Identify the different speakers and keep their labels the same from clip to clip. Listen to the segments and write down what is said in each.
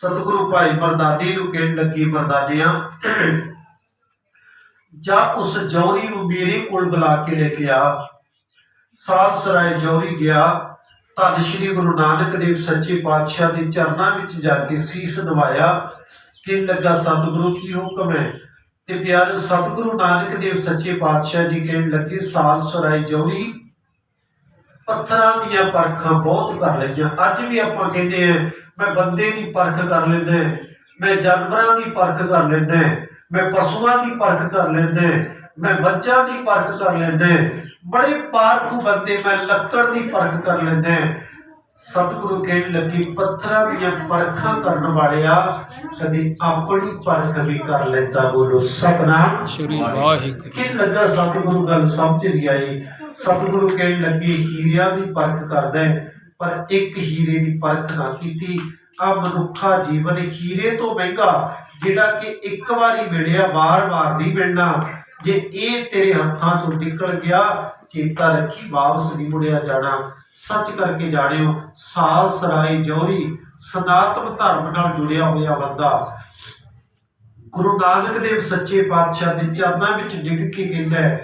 Speaker 1: सतगुरु भाई मरदानी नूं कहण लगी, मरदानिया जा उस जौहरी नूं मेरे कोल बुला के लेके आ। सालसराय जौहरी गया, धन श्री गुरु नानक देव सच्चे पातशाह के चरणों में जाके शीस नवाया। कहन लगा सतगुरु की हुक्म है। ते प्यारे सतगुरु नानक देव सच्चे पातशाह जी कहन लगे, सालसराय जौहरी पत्थरां दीयां परखां बहुत कर लईआं। अज भी आपां कहंदे हैं मैं बंदे की परख कर लैना, मैं जानवरां की परख कर लैना, मैं पशुआं की परख कर लैना, मैं मज्जां की परख कर लैना, बड़े पारखू बंदे मैं लक्कड़ की परख कर लैना। सतगुरु कहन लगी, पत्थरां दीयां परखां करन वालिया कदी अपनी परख भी कर लैंदा। बोलो सतनाम श्री वाहिगुरू। कहन लगा सतगुरु गल समझ नहीं आई। सतगुरु कहन लगे, हीरिया की परख करदा है पर एक हीरे की परख ना कीती। आ मनुखा जीवन हीरे तो महंगा जिहड़ा कि एक बारी मिलिया बार बार नहीं मिलना। जे ये तेरे हत्थां चों निकल गया, चेता रखी वापस नहीं मुड़िया जाना। सच करके जानियो, सालसराय जौहरी सनातन धर्म नाल जुड़िया होया बंदा गुरु नानक देव सच्चे पातशाह के चरणों में डिग के कहता है,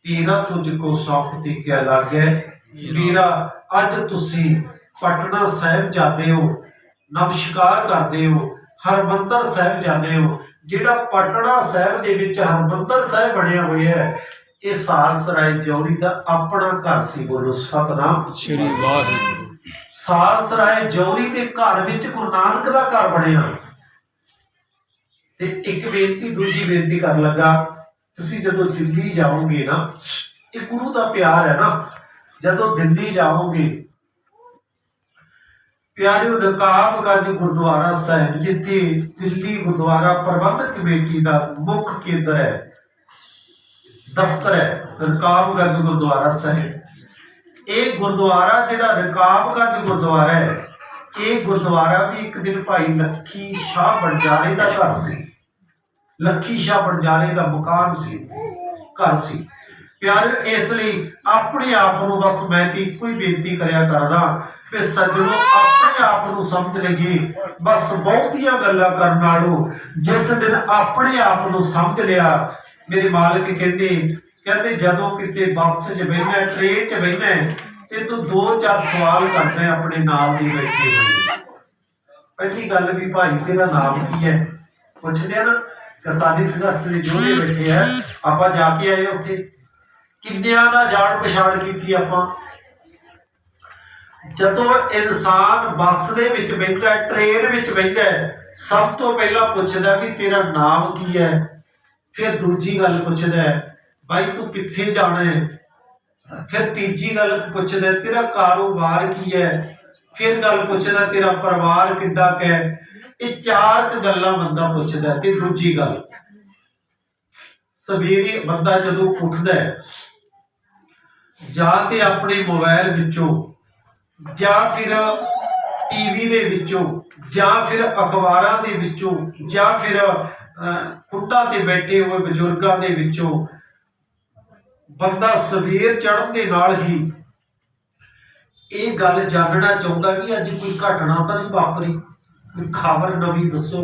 Speaker 1: तेरा तुझको सौंपती क्या लागे वीरा। अज तुसी पटना साहिब जाते हो, नमस्कार करते हो, हरमंदर साहिब जाते हो। जिहड़ा पटना साहिब दे विच हरमंदर साहिब बनया होया है, ये सालसराय जौहरी का अपना घर सी। बोलो सतनाम श्री वाहिगुरू। सालसराय जौहरी के घर विच गुरु नानक का घर बनया। ते एक बेनती दूजी बेनती कर लगा, तुसी जदों दिल्ली जाओगे ना, ये गुरु का प्यार है ना, जदों दिल्ली जाओगे प्यारियों, रकाबगंज गुरुद्वारा साहिब जिथे दिल्ली गुरुद्वारा प्रबंधक कमेटी का मुख्य केंद्र है, दफ्तर है, रकाबगंज गुरुद्वारा साहिब। ये गुरुद्वारा जिहड़ा रकाबगंज गुरुद्वारा है, ये गुरुद्वारा भी एक दिन भाई लखी शाह बंजारे का घर सी। लखी शाह बंजारे का मकान सी, घर सी। प्यार इसलिए अपने आप को बस मैं तो एको ही बेनती करया करदा कि सज्जनों अपने आप को समझ लगी। बस बहुतियां गल्लां करन नालों जिस दिन अपने आप को समझ लिया, मेरे मालिक कहते जदों किते बस च बहना, ट्रेन च बहना ते तू दो चार सवाल करते हैं अपने नाल दी बैठी हुई। पहली गल भी भाई तेरा नाम की है, पुछदे ना कि साडी संघर्ष दे जोधे बैठे है, आपां जाके आए उत्थे किन्नियां दा जान पछाण कीती आपां। जदों इंसान बस दे विच बैठदा है, ट्रेन विच बैठदा है, सब तो पहला पुछदा भी तेरा नाम की है। फिर दूजी गल पुछदा है भाई तू कित्थे जाना है। फिर तीजी गल पुछदा है तेरा कारोबार की है। फिर गल पुछदा तेरा परिवार किड्डा क है। ये चार क गल्लां बंदा पुछदा है। ते दूजी गल सवेरे बंदा जदों उठदा है, जां ते अपने मोबाइल विचों जां फिर टीवी दे विचों जां फिर अखबारां दे विचों जां फिर कुंडा ते बैठे हुए बजुर्गां दे विचों बंदा सवेर चढ़न दे नाल ही ये गल जानना चाहुंदा कि अज कोई घटना तो नहीं वापरी, कोई खबर नवीं दसो।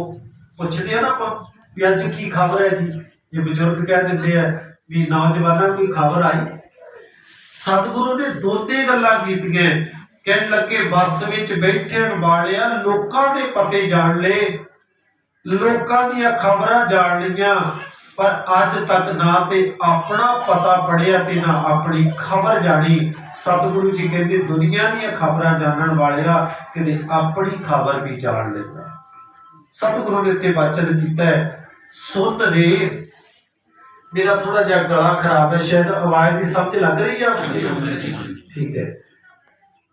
Speaker 1: पुछदे ना आपां भी अज की खबर है जी, जे बजुर्ग कह दिंदे आ भी नौजवाना कोई खबर आई। सतगुरु ने दोने गल्लां कीतियां। कहन लगे बस विच बैठण वालिया लोकां दे पते जान ले, लोकां दीयां खबरां जान लियां, पर अज तक ना ते अपना पता पढ़िया ते ना अपनी खबर जानी। सतगुरु जी कहते दुनिया दीयां खबरां जानन वालिया किते अपनी खबर भी जान लेंदा। सतगुरु ने ते वचन कीता है, सुन रे। मेरा थोड़ा जिहा गला खराब है, शायद आवाज की समझ लग रही है, ठीक है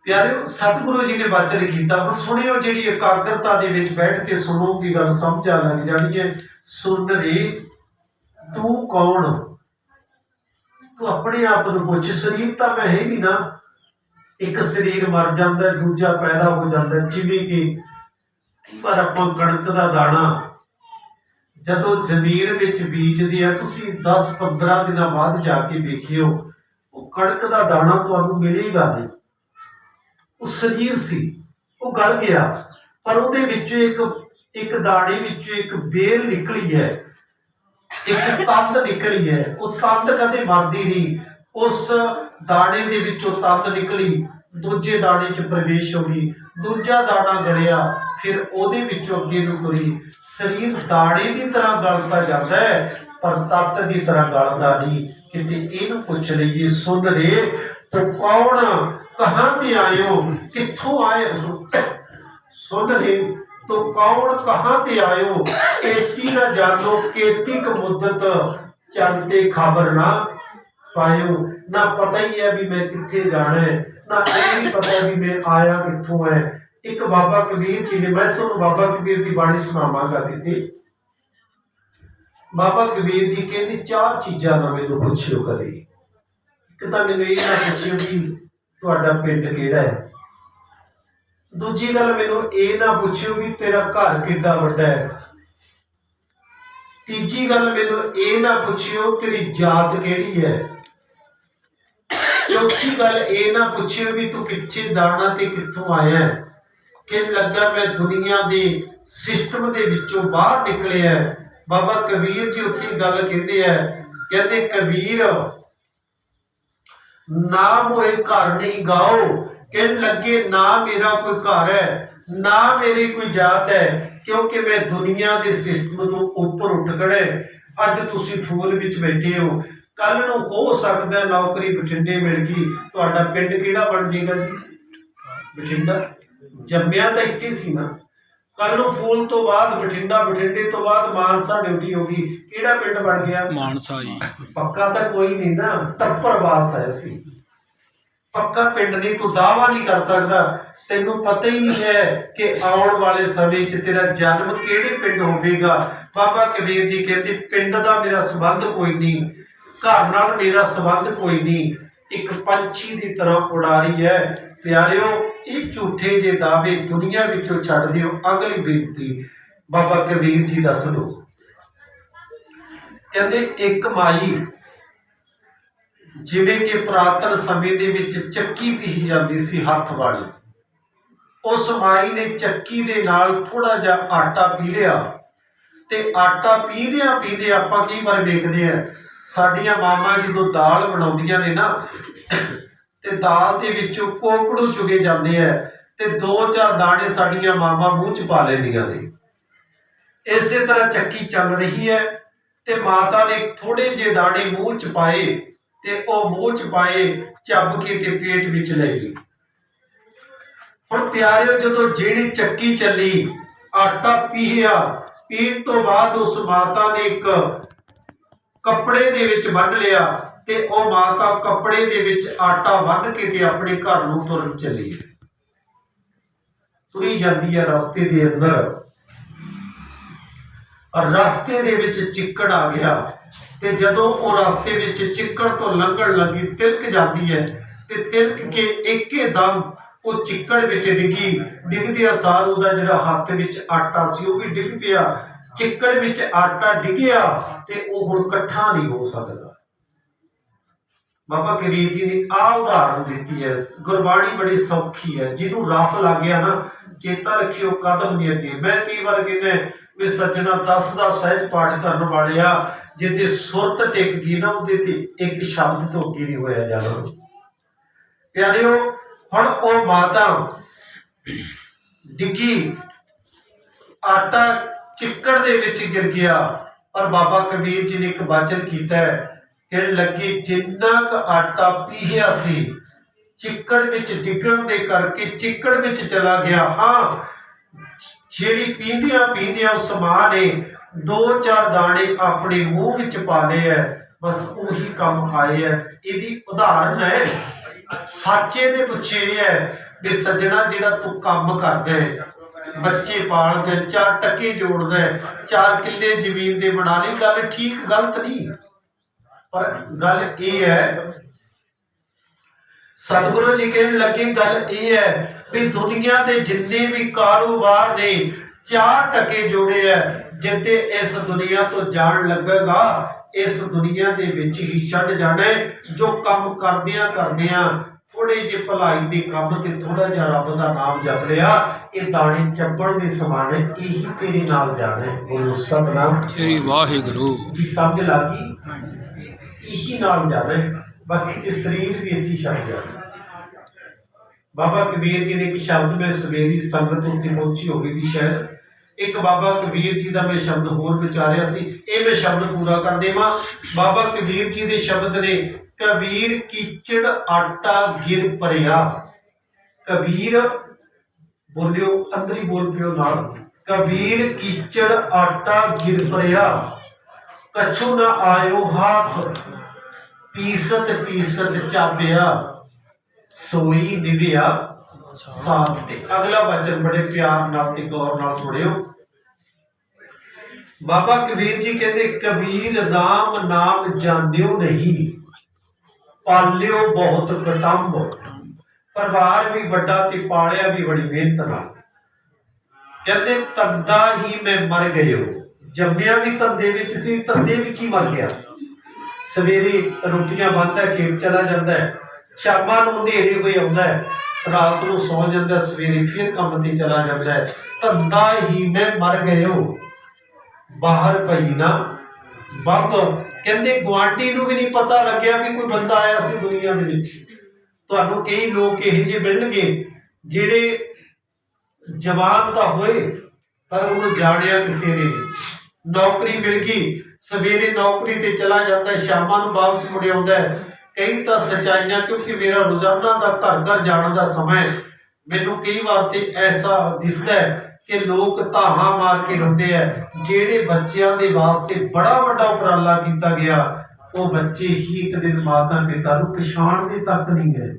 Speaker 1: प्यारे। सतगुरु जी ने वचन किया, हुण सुनियो, जिहड़ी एकाग्रता दे विच बैठ के सुनोगी गल समझ आ लग जानी है। सुन रे तू कौन, तू अपने आप को पुछ। शरीर तो मैं है नहीं ना, एक शरीर मर जाता, दूजा पैदा हो जाता। जिवें कि पर आपां कणक दा दाना जदों जमीन विच बीजदे आ, तुसीं 10-15 दिन बाद जाके देखियो वो कणक दा दाना तुहानूं मिलेगा नहीं। वो शरीर सी, वो गल गया, पर उहदे विच एक एक दाने विचों एक बेल निकली है, एक तंद निकली है। वो तंद कदे मरदी नहीं, उस दाने दे विचों तंद निकली, दूजे दाने च प्रवेश हो गई, दूजा दाना गलिया, फिर ओदे विचों अगे नूं तुरी। शरीर दाने की तरह गलता जाता है पर तत्त की तरह गलता नहीं। किते इहनूं पुछ लईए, सुन रे तो कौन, कहां ते आए हो, कित्थों आए हो? सुन रे तो कौन, कहां ते आए हो, केती ना जानो, केती क मुद्दत चलते खबर ना पायो। ना पता ही है भी मैं कित्थे जाना है, ना ये भी पता है भी मैं आया कित्थों है। एक बाबा कबीर जी ने, मैं सुन बाबा कबीर की बाणी सुनावांगा किते। बाबा कबीर जी कहते चार चीज़ां ना मैनूं पुछियो कदे। एक तां मैनूं इह ना पुछियो कि तुहाडा पिंड किहड़ा है। दूजी गल मैनूं इह ना पुछियो कि तेरा घर किड्डा वड्डा है। तीजी गल मैनूं इह ना पुछियो तेरी जात किहड़ी है। चौथी गल इह ना पुछियो भी तू कित्थे दाना ते कित्थों आया है। कि लगा मैं दुनिया दे सिस्टम दे विचों बाहर निकलिया है। बाबा कबीर जी उत्थे गल कहते हैं, कहते कबीर ना मोए घर नहीं गाओ, कहने लगे ना मेरा कोई घर है, ना मेरी कोई जात है, क्योंकि मैं दुनिया के सिस्टम तो उपर उठ खड़े। अज तुसीं फूल विच बैठे हो, कल नूं हो सकदा नौकरी बठिंडे मिल गई, तुहाडा पिंड किहड़ा बन जाएगा जी? बठिंडा। जम्मिया तो इत्थे सी ना, कल नूं फूल तो बाद बठिंडा, बठिंडे तो बाद मानसा ड्यूटी होगी, किहड़ा पिंड बन गया? मानसा जी। पक्का तो कोई नहीं ना, टप्परवास है सी, पक्का पिंड नहीं। तू दावा नहीं कर सकता, तेनू पता ही नहीं है कि आउण वाले समय च तेरा जन्म किहड़े पिंड होवेगा। बाबा कबीर जी कहते पिंड दा मेरा संबंध कोई नहीं, घर नाल मेरा संबंध कोई नहीं, एक पंछी की तरह उड़ारी है। प्यारिओ ये झूठे जे दावे दुनिया विचों छड्ड दिओ। अगली बेनती बाबा कबीर जी दस दो, कहते एक माई जिवें कि पुरातन समय दे विच चक्की पीही जाती सी हथ वाली, उस माई ने चक्की दे नाल थोड़ा जा आटा पी लिया ते आटा पींदियां पींदियां आपां कई बार वेखदे आ साडियां मावां जदों दाल बनाउंदियां ने ना ते दाल दे विचों कोकड़ू चुगे जाते हैं ते दो चार दाने साडियां मावां मूँह च पा लैंदियां ने। इस तरह चक्की चल रही है ते माता ने थोड़े जे दाने मूँह च पाए ते ओ मूँह च पाए चब के ते पेट विच ले गई। हुण प्यारिओ जदों जिहड़ी चक्की चली, आटा पीहिया, पीण तो बाद उस माता ने एक कपड़े दे विच बन लिया ते ओ माता कपड़े दे विच आटा बन के ते अपने घर नूं तुरन चली। तुरी जाती है रस्ते दे अंदर, और रस्ते दे विच चिक्कड़ आ गया ते जदों ओ रस्ते विच चिक्कड़ तो लंघण लगी तिलक जाती है ते तिलक के एकदम वो चिक्कड़ विच डिगी। डिगदिया सार उहदा जिहड़ा हत्थ विच आटा सी वो भी डिग पिया। चिक्कड़ विच आटा डिगिया ते ओ हुण इकट्ठा नहीं हो सकदा। बाबा कबीर जी ने आ उदाहरण दी है। गुरबाणी बड़ी सौखी है, जिन्हों रस लग गया ना चेता रखियो कदम नहीं अगे। मैं कई बार कहना भी सज्जना 10 का सहज पाठ करने वाले आ, जिते सुरत टिक गई ना उहदे एक शब्द तो अगे नहीं होया जाना। प्यारिओ हुण ओ माता डिगी, आटा चिक्कड़ दे विच गिर गया, पर बाबा कबीर जी ने एक वचन कीता है, कहने लगे जिन्ना क आटा पीहिया सी चिक्कड़ विच डिगण दे करके चिक्कड़ विच चला गया। हाँ जिहड़ी पींदियां पींदियां उस मां ने दो चार दाने अपने मूँह विच पा लए है, बस उही कम आए है। इहदी उदाहरण है। साचे दे पिछे है भी सज्जना जिहड़ा तू काम करदा है, बच्चे पालदा है, 4 टके जोड़दा है, 4 किले जमीन दे बना ली, गल ठीक गलत नहीं, पर गल ये है सतगुरु जी कहने लगे गल ये है भी दुनिया के जिन्ने भी कारोबार ने 4 टके जोड़े है, जिते इस दुनिया तो जान लगेगा इस दुनिया के विच ही छड़ जाना है। जो काम करदियां करदियां थोड़े जे भलाई के काम ते थोड़ा जिहा रब का नाम जप लिया, ये दाने चब्बण के समान है, यही तेरे नाल जाना है। बोलो सतनाम
Speaker 2: श्री वाहिगुरु
Speaker 1: की समझ लगी, यही नाल जाना है, बाकी ते शरीर भी इत्थे छड़ जाना। बाबा कबीर जी ने एक शब्द में सवेरी संगत उत्ते पहुंची होगी शायद, एक बाबा कबीर जी का मैं शब्द होर विचारिया सी, ये मैं शब्द पूरा कर देवां। बाबा कबीर जी के शब्द ने, कबीर कीचड़ आटा गिर परिया। कबीर बोलियो, अंदरी बोल पियो नाल, कबीर कीचड़ आटा गिर परिया, कछु न आयो हाथ, पीसत पीसत चापिया, सोई निभिया साथ ते। अगला वचन बड़े प्यार नाल ते गौर नाल सुनियो। बाबा कबीर जी कहते, कबीर राम नाम जानियो नहीं, पालियो बहुत कटंब, परिवार भी बड़ा ते पालिया भी बड़ी मेहनत नाल। कहते तंदा ही मैं मर गयो, जम्मिया भी तंदे विच सी, तंदे विच ही मर गया। सवेरे रोटियां बनता है, खेत चला जाता है, शामां नूं नेरे होए आउंदा है, रात नूं सौ जांदा, सवेरे फिर काम ते चला जाता है। तंदा ही मैं मर गयो, बाहर पई ना बंब। कहते गुआंढी नूं भी नहीं पता लग्या भी कोई बंदा आया सी दुनिया दे विच। तुहानूं कई लोग इहो ਜਿਹੇ मिलणगे ਜਿਹੜੇ जवान तो होए पर उन्होंने जानिया किसी ने, नौकरी मिल गई, सवेरे नौकरी ते चला जाता है, शामां नूं वापस मुड़ आउंदा है। कई तो सच्चाइयां, क्योंकि मेरा रोजाना का घर घर जाने का समय, मैनूं कई बार ते ऐसा दिसदा है कि लोग धाहा मार के रोंदे हैं। जेड़े बच्चों के वास्ते बड़ा वड्डा उपराला किया गया, वो बच्चे ही एक दिन माता पिता नूं पछाणदे तक नहीं है,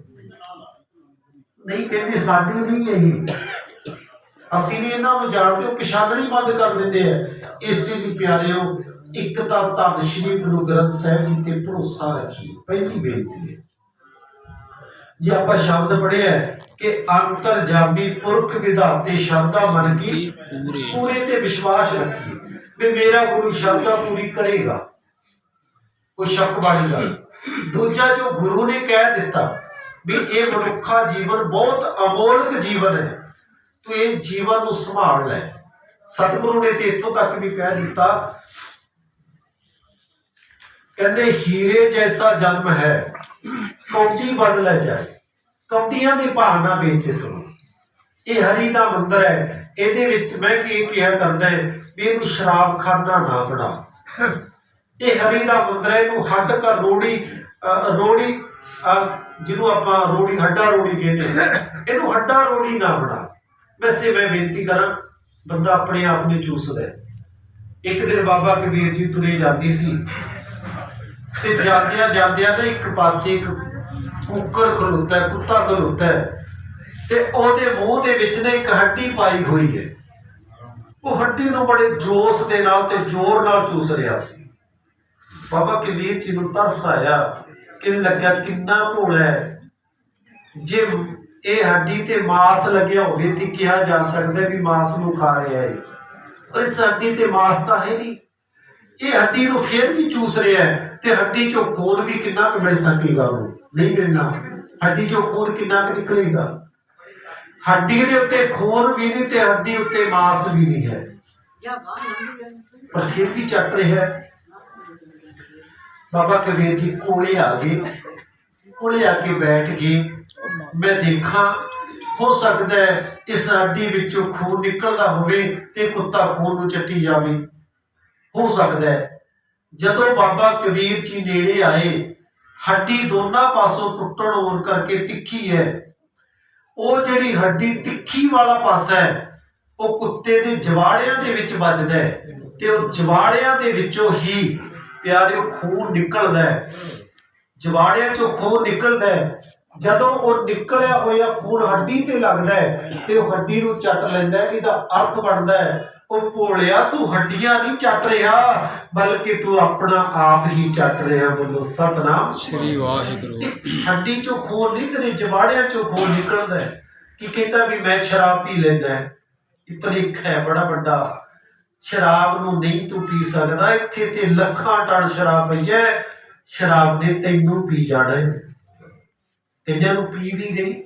Speaker 1: नहीं कहते साडी नहीं है ये, असी नहीं इन्हां नूं जाणदे, वो पछाणनी बंद कर दिंदे हैं। इसे दी प्यारिओ, एक तां धन श्री गुरु ग्रंथ साहिब जी ते भरोसा रखिए। पहली बेनती है जे आपां शब्द पढ़े है कि अंतरजामी पुरख विधाते शरदा मन की पूरे ते विश्वास रखिए भी मेरा गुरु शरदा पूरी करेगा, कोई शक वाली गल। दूजा जो गुरु ने कह दिता भी ये मनुखा जीवन बहुत अमोलक जीवन है, तो ये जीवन को संभाल लै। सतगुरु ने तो इत्थों तक भी कह दिता, कहते हीरे जैसा जन्म है कौटी बदल जाए, कौटियां के भाव ना बेचे सुनो। ये हरि का मंदिर है, ये मैं क्या करता है भी इनू शराब खाना ना बना। ये हरि का मंदिर है, इनू हट कर रोड़ी रोड़ी जिन्हों आप रोड़ी हड्डा रोड़ी कहते, इनू हड्डा रोड़ी ना बना। वैसे मैं बेनती करा, बंदा अपने आप में चूसदा है। एक दिन बाबा कबीर जी तुरे जाती सी, ते जांदिया जांदिया ना एक पासे एक कुकर खलोता है, कुत्ता खलोता है, ते ओहदे मूँह दे विच ना एक हड्डी पाई हुई है। वो हड्डी नूं बड़े जोश दे नाल ते जोर नाल चूस रहा सी। बाबा कबीर जी नूं तरस आया कि लग्या किन्ना भोला है, जे ये हड्डी ते मांस लग्या होवे ते कहा जा सकता है भी मांस नूं खा रहा है, पर इस हड्डी ते मांस तां है नहीं। ये हड्डी नूं फिर भी चूस रहा है, ते हड्डी चों खून भी कितना क मिल सकेगा, नहीं मिलना। हड्डी चों खून कितना क निकलेगा, हड्डी दे उत्ते खून भी नहीं ते हड्डी उत्ते मांस भी नहीं है, पर फिर भी चट रहा है। बाबा कबीर जी कोले आ गए, कोले आके बैठ गए। मैं देखा हो सकता है इस हड्डी विचों खून निकलता होवे ते कुत्ता खून नूं चट्टी जावे, हो सकता है। जदों बाबा कबीर जी नेड़े आए, हड्डी दोनों पासों टुटण होण करके तिखी है। वो जिहड़ी हड्डी तिखी वाला पासा है, वो कुत्ते दे जवाड़ियां दे विच वजदा है, ते वो जवाड़ियां दे विचों ही प्यारे खून निकलदा है। जवाड़ियां चों खून निकलदा है, जदों वो निकलिया होया खून हड्डी ते लगदा है ते वो हड्डी नूं चट लैंदा है। इहदा अर्थ बनदा है, ओ भोलिया तू हड्डियां नहीं चट रहा, बल्कि तू अपना आप ही चट रहा। बोलो सतनाम
Speaker 2: श्री वाहिगुरु।
Speaker 1: हड्डी चों खून नहीं, तेरे जवाड़ियां चों खून निकलदा है। कि कहता भी मैं शराब पी लेना है, भलेखा है बड़ा बड़ा। शराब नूं नहीं तू पी सकदा, इत्थे ते लखां टन शराब पई है, शराब ने तैनूं पी जाना है। ਇਹਨਾਂ ਨੂੰ ਪੀ ਵੀ ਗਈ,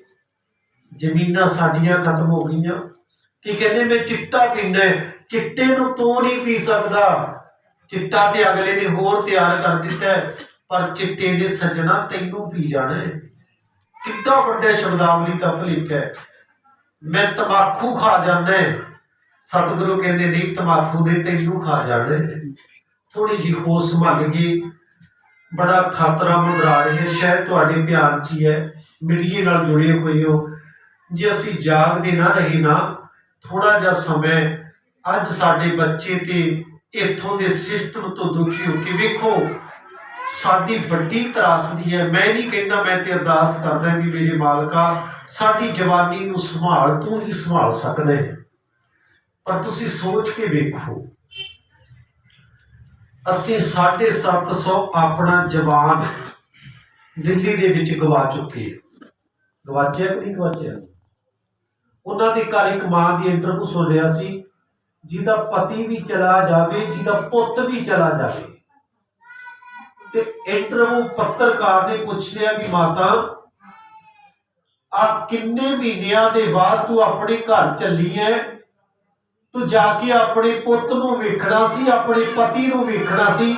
Speaker 1: ਜ਼ਮੀਨਾਂ ਸਾਡੀਆਂ ਖਤਮ ਹੋ ਗਈਆਂ। ਕੀ ਕਹਿੰਦੇ ਮੈਂ ਚਿੱਟਾ ਪੀਣਾ, ਚਿੱਟੇ ਨੂੰ ਤੂੰ ਨਹੀਂ ਪੀ ਸਕਦਾ। ਚਿੱਟਾ ਤੇ ਅਗਲੇ ਨੇ ਹੋਰ ਤਿਆਰ ਕਰ ਦਿੱਤਾ ਹੈ, ਪਰ ਚਿੱਟੇ ਨੇ ਸੱਜਣਾ ਤੈਨੂੰ ਪੀ ਜਾਣਾ ਹੈ। ਕਿੱਡਾ ਵੱਡਾ ਸ਼ਬਦਾਵਲੀ ਦਾ ਭੁਲੇਖ ਹੈ। ਮੈਂ ਤਮਾਕੂ ਖਾ ਜਾਣਾ ਹੈ, ਸਤਿਗੁਰੂ ਕਹਿੰਦੇ ਨਹੀਂ, ਤਮਾਕੂ ਨੇ ਤੈਨੂੰ ਖਾ ਜਾਣਾ ਹੈ। ਥੋੜੀ ਜਿਹੀ ਹੋਸ਼ ਸੰਭਾਲ ਗਈ, ਬੜਾ ਖਤਰਾ ਮੰਡਰਾ ਰਿਹਾ, ਸ਼ਾਇਦ ਤੁਹਾਡੇ ਧਿਆਨ 'ਚ ਹੀ ਹੈ, ਮੀਡੀਏ ਨਾਲ ਜੁੜੇ ਹੋਏ ਹੋ। ਜੇ ਅਸੀਂ ਜਾਗਦੇ ਨਾ ਰਹੇ ਨਾ ਥੋੜਾ ਜਿਹਾ ਸਮਾਂ, ਅੱਜ ਸਾਡੇ ਬੱਚੇ ਤੇ ਇੱਥੋਂ ਦੇ ਸਿਸਟਮ ਤੋਂ ਦੁਖੀ ਹੋ ਕੇ ਵੇਖੋ, ਸਾਡੀ ਵੱਡੀ ਤਰਾਸਦੀ ਹੈ। ਮੈਂ ਨਹੀਂ ਕਹਿੰਦਾ, ਮੈਂ ਤੇ ਅਰਦਾਸ ਕਰਦਾ ਵੀ ਮੇਰੇ ਮਾਲਕਾ ਸਾਡੀ ਜਵਾਨੀ ਨੂੰ ਸੰਭਾਲ, ਤੂੰ ਹੀ ਸੰਭਾਲ ਸਕਦਾ ਹੈ। ਪਰ ਤੁਸੀਂ ਸੋਚ ਕੇ ਵੇਖੋ, ਅਸੀਂ 750 ਆਪਣਾ ਜਵਾਨ ਦਿੱਲੀ ਦੇ ਵਿੱਚ ਗਵਾ ਚੁੱਕੇ। ਗਵਾਚਿਆ ਕਿ ਨਹੀਂ ਗਵਾਚਿਆ? ਉਹਨਾਂ ਦੇ ਘਰ ਇੱਕ ਮਾਂ ਦੀ ਇੰਟਰਵਿਊ ਸੁਣ ਰਿਹਾ ਸੀ, ਜਿਹਦਾ ਪਤੀ ਵੀ ਚਲਾ ਜਾਵੇ, ਜਿਹਦਾ ਪੁੱਤ ਵੀ ਚਲਾ ਜਾਵੇ, ਤੇ ਇੰਟਰਵਿਊ ਪੱਤਰਕਾਰ ਨੇ ਪੁੱਛ ਲਿਆ ਵੀ ਮਾਤਾ ਆ ਕਿੰਨੇ ਮਹੀਨਿਆਂ ਦੇ ਬਾਅਦ ਤੂੰ ਆਪਣੇ ਘਰ ਚੱਲੀ ਹੈ, ਤੂੰ ਜਾ ਕੇ ਆਪਣੇ ਪੁੱਤ ਨੂੰ ਵੇਖਣਾ ਸੀ, ਆਪਣੇ ਪਤੀ ਨੂੰ ਵੇਖਣਾ ਸੀ।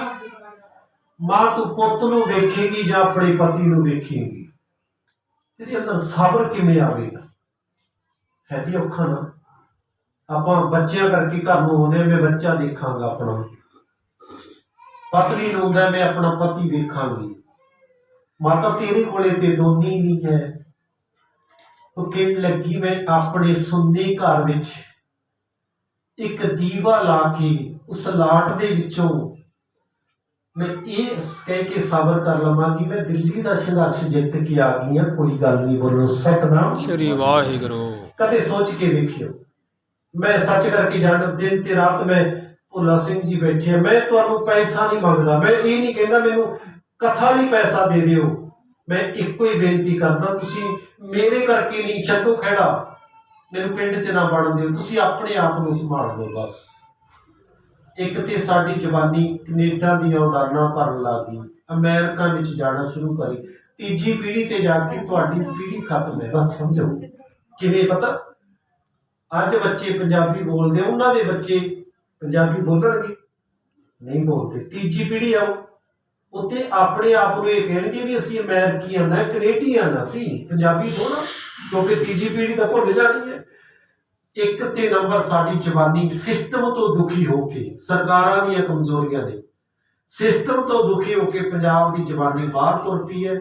Speaker 1: ਮਾਂ ਤੂੰ ਪੁੱਤ ਨੂੰ ਵੇਖੇਗੀ ਜਾਂ ਆਪਣੇ ਪਤੀ ਨੂੰ ਵੇਖੇਗੀ? ਤੇਰੇ ਅੰਦਰ ਸਬਰ ਕਿਵੇਂ ਆਵੇਗਾ? ਹੈ ਜੀ ਔਖਾ ਨਾ। ਆਪਾਂ ਬੱਚਿਆਂ ਕਰਕੇ ਘਰ ਨੂੰ ਆਉਂਦੇ, ਮੈਂ ਬੱਚਾ ਦੇਖਾਂਗਾ, ਆਪਣਾ ਪਤਨੀ ਨੂੰ ਹੁੰਦਾ ਮੈਂ ਆਪਣਾ ਪਤੀ ਵੇਖਾਂਗੀ। ਮਾਤਾ ਤੇਰੇ ਕੋਲੇ ਤੇ ਦੋਨੀ ਨਹੀਂ ਹੈ। ਉਹ ਕਹਿਣ ਲੱਗੀ ਮੈਂ ਆਪਣੇ ਸੁੰਨੇ ਘਰ ਵਿੱਚ ਇੱਕ ਦੀਵਾ ਲਾ ਕੇ ਉਸ ਲਾਟ ਦੇ ਵਿੱਚੋਂ ਮੈਂ ਇਹ ਕਹਿ ਕੇ ਸਬਰ ਕਰ ਲਵਾਂਗੀ ਮੈਂ ਦਿੱਲੀ ਦਾ ਸੰਘਰਸ਼ ਜਿੱਤ ਕੇ ਆ ਗਈ ਹਾਂ। ਕੋਈ ਗੱਲ ਨਹੀਂ, ਬੋਲੋ ਸਤਿਨਾਮ
Speaker 2: ਸ੍ਰੀ ਵਾਹਿਗੁਰੂ।
Speaker 1: ਕਦੇ ਸੋਚ ਕੇ ਵੇਖਿਓ, ਮੈਂ ਸੱਚ ਕਰਕੇ ਜਾਣ, ਦਿਨ ਤੇ ਰਾਤ ਮੈਂ ਭੁੱਲਾ ਸਿੰਘ ਜੀ ਬੈਠੇ ਆ। ਮੈਂ ਤੁਹਾਨੂੰ ਪੈਸਾ ਨਹੀਂ ਮੰਗਦਾ, ਮੈਂ ਇਹ ਨਹੀਂ ਕਹਿੰਦਾ ਮੈਨੂੰ ਕਥਾ ਲਈ ਪੈਸਾ ਦੇ ਦਿਓ। ਮੈਂ ਇੱਕੋ ਹੀ ਬੇਨਤੀ ਕਰਦਾ, ਤੁਸੀਂ ਮੇਰੇ ਕਰਕੇ ਨਹੀਂ, ਛੱਡੋ ਖਹਿੜਾ, ਮੈਨੂੰ ਪਿੰਡ 'ਚ ਨਾ ਵੜਨ ਦਿਓ, ਤੁਸੀਂ ਆਪਣੇ ਆਪ ਨੂੰ ਸੰਭਾਲ ਲਓ ਬਸ। ਇੱਕ ਤੇ ਸਾਡੀ ਜਵਾਨੀ ਕੈਨੇਡਾ ਦੀਆਂ ਉਡਾਨਾਂ ਭਰਨ ਲੱਗ ਗਈ, ਅਮਰੀਕਾ ਵਿੱਚ ਜਾਣਾ ਸ਼ੁਰੂ ਕਰੀ। ਤੀਜੀ ਪੀੜ੍ਹੀ ਤੇ ਜਾ ਕੇ ਤੁਹਾਡੀ ਪੀੜ੍ਹੀ ਖਤਮ ਹੈ। ਬਸ ਸਮਝੋ ਕਿਵੇਂ ਪਤਾ। ਅੱਜ ਬੱਚੇ ਪੰਜਾਬੀ ਬੋਲਦੇ, ਉਹਨਾਂ ਦੇ ਬੱਚੇ ਪੰਜਾਬੀ ਬੋਲਣਗੇ ਨਹੀਂ ਬੋਲਦੇ। ਤੀਜੀ ਪੀੜ੍ਹੀ ਆਓ, ਉੱਥੇ ਆਪਣੇ ਆਪ ਨੂੰ ਇਹ ਕਹਿਣਗੇ ਵੀ ਅਸੀਂ ਅਮਰੀਕੀਅਨ ਆ, ਕੈਨੇਡੀਅਨ, ਅਸੀਂ ਪੰਜਾਬੀ ਥੋੜ੍ਹਾ, ਕਿਉਂਕਿ ਤੀਜੀ ਪੀੜ੍ਹੀ ਤਾਂ ਭੁੱਲ ਜਾਣੀ ਹੈ। ਇੱਕ ਤੇ ਨੰਬਰ ਸਾਡੀ ਜਵਾਨੀ ਸਿਸਟਮ ਤੋਂ ਦੁਖੀ ਹੋ ਕੇ, ਸਰਕਾਰਾਂ ਦੀਆਂ ਕਮਜ਼ੋਰੀਆਂ ਨੇ, ਸਿਸਟਮ ਤੋਂ ਦੁਖੀ ਹੋ ਕੇ ਪੰਜਾਬ ਦੀ ਜਵਾਨੀ ਬਾਹਰ ਤੁਰ ਪਈ ਹੈ।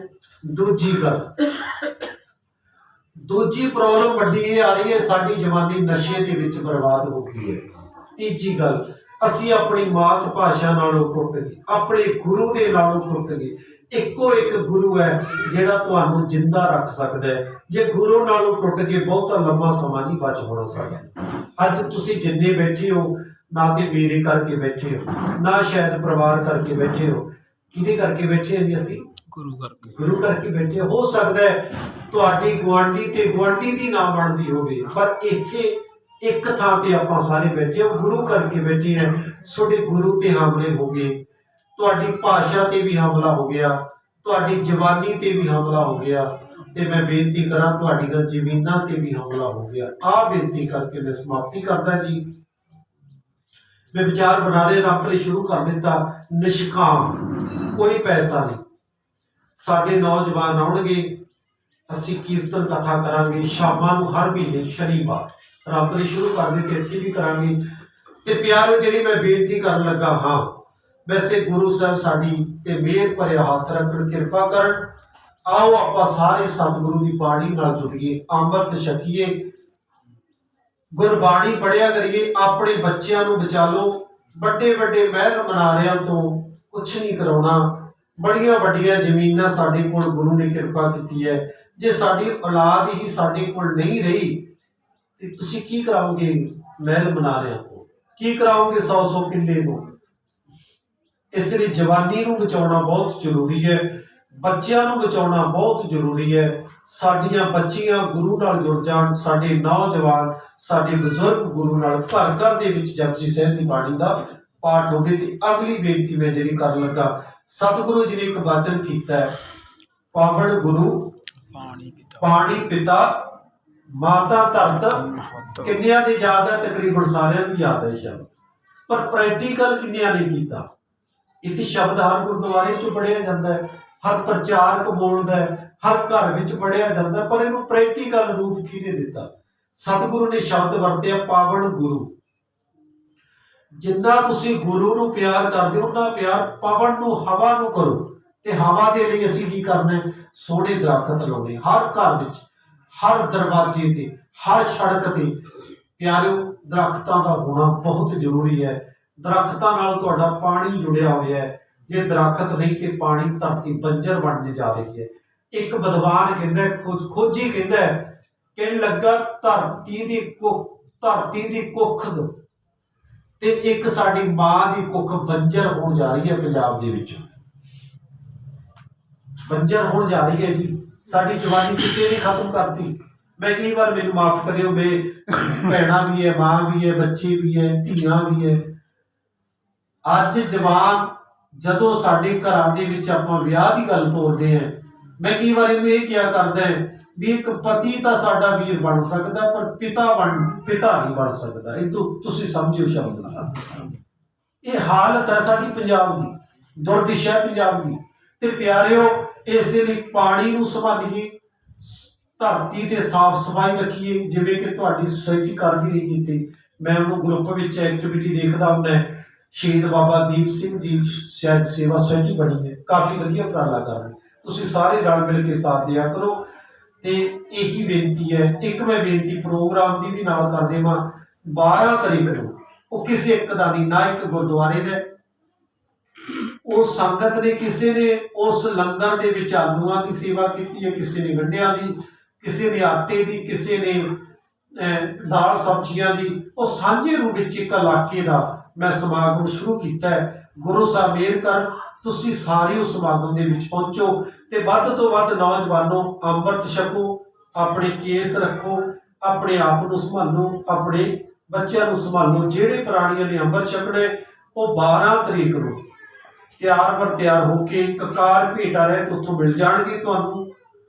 Speaker 1: ਦੂਜੀ ਪ੍ਰੋਬਲਮ ਵੱਡੀ ਇਹ ਆ ਰਹੀ ਹੈ, ਸਾਡੀ ਜਵਾਨੀ ਨਸ਼ੇ ਦੇ ਵਿੱਚ ਬਰਬਾਦ ਹੋ ਗਈ ਹੈ। ਤੀਜੀ ਗੱਲ, ਅਸੀਂ ਆਪਣੀ ਮਾਤ ਭਾਸ਼ਾ ਨਾਲੋਂ ਟੁੱਟ ਗਏ, ਆਪਣੇ ਗੁਰੂ ਦੇ ਨਾਲੋਂ ਟੁੱਟ ਗਏ। ਇੱਕੋ ਇੱਕ ਗੁਰੂ ਹੈ ਜਿਹੜਾ ਤੁਹਾਨੂੰ ਜਿੰਦਾ ਰੱਖ ਸਕਦਾ ਹੈ। ਜੇ ਗੁਰੂ ਨਾਲੋਂ ਟੁੱਟ ਕੇ ਬਹੁਤਾ ਲੰਮਾ ਸਮਾਂ ਨਹੀਂ ਬਚ ਹੋਣਾ ਸਾਡਾ। ਅੱਜ ਤੁਸੀਂ ਜਿੰਨੇ ਬੈਠੇ ਹੋ, ਨਾ ਤੇ ਮੇਰੇ ਕਰਕੇ ਬੈਠੇ ਹੋ, ਨਾ ਸ਼ਾਇਦ ਪਰਿਵਾਰ ਕਰਕੇ ਬੈਠੇ ਹੋ। ਕਿਹਦੇ ਕਰਕੇ ਬੈਠੇ ਹਾਂ ਜੀ? ਅਸੀਂ ਗੁਰੂ ਕਰਕੇ ਬੈਠੇ। ਹੋ ਸਕਦਾ ਹੈ ਤੁਹਾਡੀ ਗੁਆਂਢੀ ਤੇ ਗੁਆਂਢੀ ਦੀ ਨਾ ਬਣਦੀ ਹੋਵੇ, ਪਰ ਇੱਥੇ ਇੱਕ ਥਾਂ ਤੇ ਆਪਾਂ ਸਾਰੇ ਬੈਠੇ ਹਾਂ, ਗੁਰੂ ਕਰਕੇ ਬੈਠੇ ਹਾਂ। ਤੁਹਾਡੇ ਗੁਰੂ ਤੇ ਹਮਲੇ ਹੋ ਗਏ, ਤੁਹਾਡੀ ਭਾਸ਼ਾ ਤੇ ਵੀ ਹਮਲਾ ਹੋ ਗਿਆ, ਤੁਹਾਡੀ ਜਵਾਨੀ ਤੇ ਵੀ ਹਮਲਾ ਹੋ ਗਿਆ, ਤੇ ਮੈਂ ਬੇਨਤੀ ਕਰਾਂ ਤੁਹਾਡੀਆਂ ਜ਼ਮੀਨਾਂ ਤੇ ਵੀ ਹਮਲਾ ਹੋ ਗਿਆ। ਆਹ ਬੇਨਤੀ ਕਰਕੇ ਮੈਂ ਸਮਾਪਤੀ ਕਰਦਾ ਜੀ। ਮੈਂ ਵਿਚਾਰ ਬਣਾ ਲਿਆ, ਰੱਬ ਨੇ ਸ਼ੁਰੂ ਕਰ ਦਿੱਤਾ, ਨਿਸ਼ਕਾਮ, ਕੋਈ ਪੈਸਾ ਨਹੀਂ। ਸਾਡੇ ਨੌਜਵਾਨ ਆਉਣਗੇ, ਅਸੀਂ ਕੀਰਤਨ ਕਥਾ ਕਰਾਂਗੇ ਸ਼ਾਮਾਂ ਨੂੰ ਹਰ ਮਹੀਨੇ ਸ਼ਨੀਵਾਰ, ਰੱਬ ਨੇ ਸ਼ੁਰੂ ਕਰ ਦਿੱਤੇ, ਇੱਥੇ ਵੀ ਕਰਾਂਗੇ। ਤੇ ਪਿਆਰੋ, ਜਿਹੜੀ ਮੈਂ ਬੇਨਤੀ ਕਰਨ ਲੱਗਾ ਹਾਂ, ਵੈਸੇ ਗੁਰੂ ਸਾਹਿਬ ਸਾਡੀ ਤੇ ਮਿਹਰ ਭਰਿਆ ਹੱਥ ਰੱਖਣ, ਕਿਰਪਾ ਕਰਨ। ਆਓ ਆਪਾਂ ਸਾਰੇ ਸਤਿਗੁਰੂ ਦੀ ਬਾਣੀ ਨਾਲ ਜੁੜੀਏ, ਅੰਮ੍ਰਿਤ ਛਕੀਏ, ਗੁਰਬਾਣੀ ਪੜ੍ਹਿਆ ਕਰੀਏ, ਆਪਣੇ ਬੱਚਿਆਂ ਨੂੰ ਬਚਾ ਲਓ। ਵੱਡੇ ਵੱਡੇ ਮਹਿਲ ਮਨਾਰਿਆਂ ਤੋਂ ਕੁਛ ਨਹੀਂ ਕਰਾਉਣਾ। ਬੜੀਆਂ ਵੱਡੀਆਂ ਜ਼ਮੀਨਾਂ ਸਾਡੇ ਕੋਲ ਗੁਰੂ ਨੇ ਕਿਰਪਾ ਕੀਤੀ ਹੈ। ਜੇ ਸਾਡੀ ਔਲਾਦ ਹੀ ਸਾਡੇ ਕੋਲ ਨਹੀਂ ਰਹੀ ਤੇ ਤੁਸੀਂ ਕੀ ਕਰਾਓਗੇ? ਮਹਿਲ ਮਨਾਰਿਆਂ ਤੋਂ ਕੀ ਕਰਾਓਗੇ? 100-100 ਕਿੱਲੇ ਨੂੰ। ਇਸ ਲਈ ਜਵਾਨੀ ਨੂੰ ਬਚਾਉਣਾ ਬਹੁਤ ਜ਼ਰੂਰੀ ਹੈ, ਬੱਚਿਆਂ ਨੂੰ ਬਚਾਉਣਾ ਬਹੁਤ ਜ਼ਰੂਰੀ ਹੈ। ਸਾਡੀਆਂ ਬੱਚੀਆਂ ਗੁਰੂ ਨਾਲ ਜੁੜ ਜਾਣ, ਸਾਡੇ ਨੌਜਵਾਨ, ਸਾਡੇ ਬਜ਼ੁਰਗ ਗੁਰੂ ਨਾਲ, ਘਰ ਘਰ ਦੇ ਵਿੱਚ ਜਪਜੀ ਸਾਹਿਬ ਦੀ ਬਾਣੀ ਦਾ ਪਾਠ ਹੋਵੇ। ਤੇ ਅਗਲੀ ਬੇਨਤੀ ਮੈਂ ਜਿਹੜੀ ਕਰਨ ਲੱਗਾ, ਸਤਿਗੁਰੂ ਜੀ ਨੇ ਇੱਕ ਵਚਨ ਕੀਤਾ ਹੈ, ਪਾਵਨ ਗੁਰੂ
Speaker 2: ਪਾਣੀ ਪਿਤਾ
Speaker 1: ਪਾਣੀ ਪਿਤਾ, ਮਾਤਾ ਧਰਤ,
Speaker 2: ਮਹੱਤ
Speaker 1: ਕਿੰਨਿਆਂ ਦੀ ਯਾਦ ਹੈ? ਤਕਰੀਬਨ ਸਾਰਿਆਂ ਦੀ ਯਾਦ ਹੈ ਸ਼ਬਦ, ਪਰ ਪ੍ਰੈਕਟੀਕਲ ਕਿੰਨਿਆਂ ਨੇ ਕੀਤਾ? ਇੱਥੇ ਸ਼ਬਦ ਹਰ ਗੁਰਦੁਆਰੇ 'ਚ ਪੜ੍ਹਿਆ ਜਾਂਦਾ ਹੈ, ਹਰ ਪ੍ਰਚਾਰਕ ਬੋਲਦਾ ਹੈ, ਹਰ ਘਰ ਵਿੱਚ ਪੜ੍ਹਿਆ ਜਾਂਦਾ ਹੈ, ਪਰ ਇਹਨੂੰ ਪ੍ਰੈਕਟੀਕਲ ਰੂਪ ਕਿਹਨੇ ਦਿੱਤਾ? ਸਤਿਗੁਰੂ ਨੇ ਸ਼ਬਦ ਵਰਤਿਆ ਪਾਵਨ ਗੁਰੂ। ਜਿੰਨਾ ਤੁਸੀਂ ਗੁਰੂ ਨੂੰ ਪਿਆਰ ਕਰਦੇ ਹੋ, ਉਨਾ ਪਿਆਰ ਪਵਨ ਨੂੰ, ਹਵਾ ਨੂੰ ਕਰੋ। ਤੇ ਹਵਾ ਦੇ ਲਈ ਅਸੀਂ ਕੀ ਕਰਨਾ ਹੈ? ਸੋਹਣੇ ਦਰਖਤ ਲਾਉਣੇ ਹਰ ਘਰ ਵਿੱਚ, ਹਰ ਦਰਵਾਜ਼ੇ ਤੇ, ਹਰ ਸੜਕ ਤੇ। ਪਿਆਰਿਓ, ਦਰਖਤਾਂ ਦਾ ਹੋਣਾ ਬਹੁਤ ਜ਼ਰੂਰੀ ਹੈ। ਦਰਖਤਾਂ ਨਾਲ ਤੁਹਾਡਾ ਪਾਣੀ ਜੁੜਿਆ ਹੋਇਆ ਹੈ। ਜੇ ਦਰਖਤ ਨਹੀਂ ਤੇ ਪਾਣੀ, ਧਰਤੀ ਬੰਜਰ ਬਣਨ ਜਾ ਰਹੀ ਹੈ। ਇੱਕ ਵਿਦਵਾਨ ਕਹਿੰਦਾ, ਖੋਜੀ ਕਹਿੰਦਾ, ਕਹਿਣ ਲੱਗਾ ਧਰਤੀ ਦੀ ਕੁੱਖ ਤੇ ਇੱਕ ਸਾਡੀ ਮਾਂ ਦੀ ਕੁੱਖ ਬੰਜਰ ਹੋਣ ਜਾ ਰਹੀ ਹੈ। ਪੰਜਾਬ ਦੇ ਵਿੱਚ ਬੰਜਰ ਹੋਣ ਜਾ ਰਹੀ ਹੈ ਜੀ। ਸਾਡੀ ਜਵਾਨੀ ਕਿਤੇ ਨਹੀਂ ਖਤਮ ਕਰਤੀ। ਮੈਂ ਕਈ ਵਾਰ, ਮੈਨੂੰ ਮਾਫ ਕਰਿਓ, ਭੈਣਾਂ ਵੀ ਹੈ, ਮਾਂ ਵੀ ਹੈ, ਬੱਚੇ ਵੀ ਹੈ, ਧੀਆਂ ਵੀ ਹੈ। ਅੱਜ ਜਵਾਨ ਜਦੋਂ ਸਾਡੇ ਘਰਾਂ ਦੇ ਵਿੱਚ ਆਪਾਂ ਵਿਆਹ ਦੀ ਗੱਲ ਤੋਰਦੇ ਹਾਂ, ਮੈਂ ਕਈ ਵਾਰ ਇਹਨੂੰ ਇਹ ਕਿਹਾ ਕਰਦਾ ਵੀ ਇੱਕ ਪਤੀ ਤਾਂ ਸਾਡਾ ਵੀਰ ਬਣ ਸਕਦਾ, ਪਰ ਪਿਤਾ ਨਹੀਂ ਬਣ ਸਕਦਾ। ਇਹ ਤੁਸੀਂ ਸਮਝਿਓ ਸ਼ਬਦ ਨਾਲ। ਇਹ ਹਾਲਤ ਹੈ ਸਾਡੀ ਪੰਜਾਬ ਦੀ, ਦੁਰਦਿਸ਼ਾ ਪੰਜਾਬ ਦੀ। ਤੇ ਪਿਆਰਿਓ, ਇਸੇ ਲਈ ਪਾਣੀ ਨੂੰ ਸੰਭਾਲੀਏ, ਧਰਤੀ ਤੇ ਸਾਫ਼ ਸਫਾਈ ਰੱਖੀਏ। ਜਿਵੇਂ ਕਿ ਤੁਹਾਡੀ ਸੁਸਾਇਟੀ ਕਰ ਵੀ ਰਹੀ ਤੇ ਮੈਂ ਉਹਨੂੰ ਗਰੁੱਪ ਵਿੱਚ ਐਕਟੀਵਿਟੀ ਦੇਖਦਾ ਹੁੰਦਾ। ਸ਼ਹੀਦ ਬਾਬਾ ਦੀਪ ਸਿੰਘ ਜੀ ਸ਼ਾਇਦ ਸੇਵਾ ਸੁਸਾਇਟੀ ਬਣੀ ਹੈ, ਕਾਫੀ ਵਧੀਆ ਉਪਰਾਲਾ ਕਰ ਰਹੇ। ਤੁਸੀਂ ਸਾਰੇ ਰਲ ਮਿਲ ਕੇ ਸਾਥ ਦਿਆ ਕਰੋ। ਤੇ ਇਹੀ ਬੇਨਤੀ ਹੈ। ਇੱਕ ਮੈਂ ਬੇਨਤੀ ਪ੍ਰੋਗਰਾਮ ਦੀ ਵੀ ਨਾਲ ਕਰ ਦੇਵਾਂ। 12 ਤਰੀਕ ਨੂੰ ਉਹ ਕਿਸੇ ਇੱਕ ਦਾ ਨਹੀਂ, ਨਾ ਇੱਕ ਗੁਰਦੁਆਰੇ ਦਾ, ਉਹ ਸੰਗਤ ਨੇ, ਕਿਸੇ ਨੇ ਉਸ ਲੰਗਰ ਦੇ ਵਿੱਚ ਆਲੂਆਂ ਦੀ ਸੇਵਾ ਕੀਤੀ ਹੈ, ਕਿਸੇ ਨੇ ਗੰਢਿਆਂ ਦੀ, ਕਿਸੇ ਨੇ ਆਟੇ ਦੀ, ਕਿਸੇ ਨੇ ਦਾਲ ਸਬਜ਼ੀਆਂ ਦੀ। ਉਹ ਸਾਂਝੇ ਰੂਪ ਵਿੱਚ ਇੱਕ ਇਲਾਕੇ ਦਾ ਮੈਂ ਸਮਾਗਮ ਸ਼ੁਰੂ ਕੀਤਾ ਹੈ। ਗੁਰੂ ਸਾਹਿਬ ਮਿਹਰ ਕਰ, ਤੁਸੀਂ ਸਾਰੇ ਉਸ ਸਮਾਗਮ ਦੇ ਵਿੱਚ ਪਹੁੰਚੋ ਤੇ ਵੱਧ ਤੋਂ ਵੱਧ ਨੌਜਵਾਨੋ ਅੰਮ੍ਰਿਤ ਛਕੋ, ਆਪਣੇ ਕੇਸ ਰੱਖੋ, ਆਪਣੇ ਆਪ ਨੂੰ ਸੰਭਾਲੋ, ਆਪਣੇ ਬੱਚਿਆਂ ਨੂੰ ਸੰਭਾਲੋ। ਜਿਹੜੇ ਪ੍ਰਾਣੀਆਂ ਨੇ ਅੰਮ੍ਰਿਤ ਛਕਣਾ, ਉਹ 12 ਤਰੀਕ ਨੂੰ ਤਿਆਰ ਬਰ ਤਿਆਰ ਹੋ ਕੇ ਕਕਾਰ ਭੇਟਾ ਰਹਿਤ ਉੱਥੋਂ ਮਿਲ ਜਾਣਗੇ ਤੁਹਾਨੂੰ।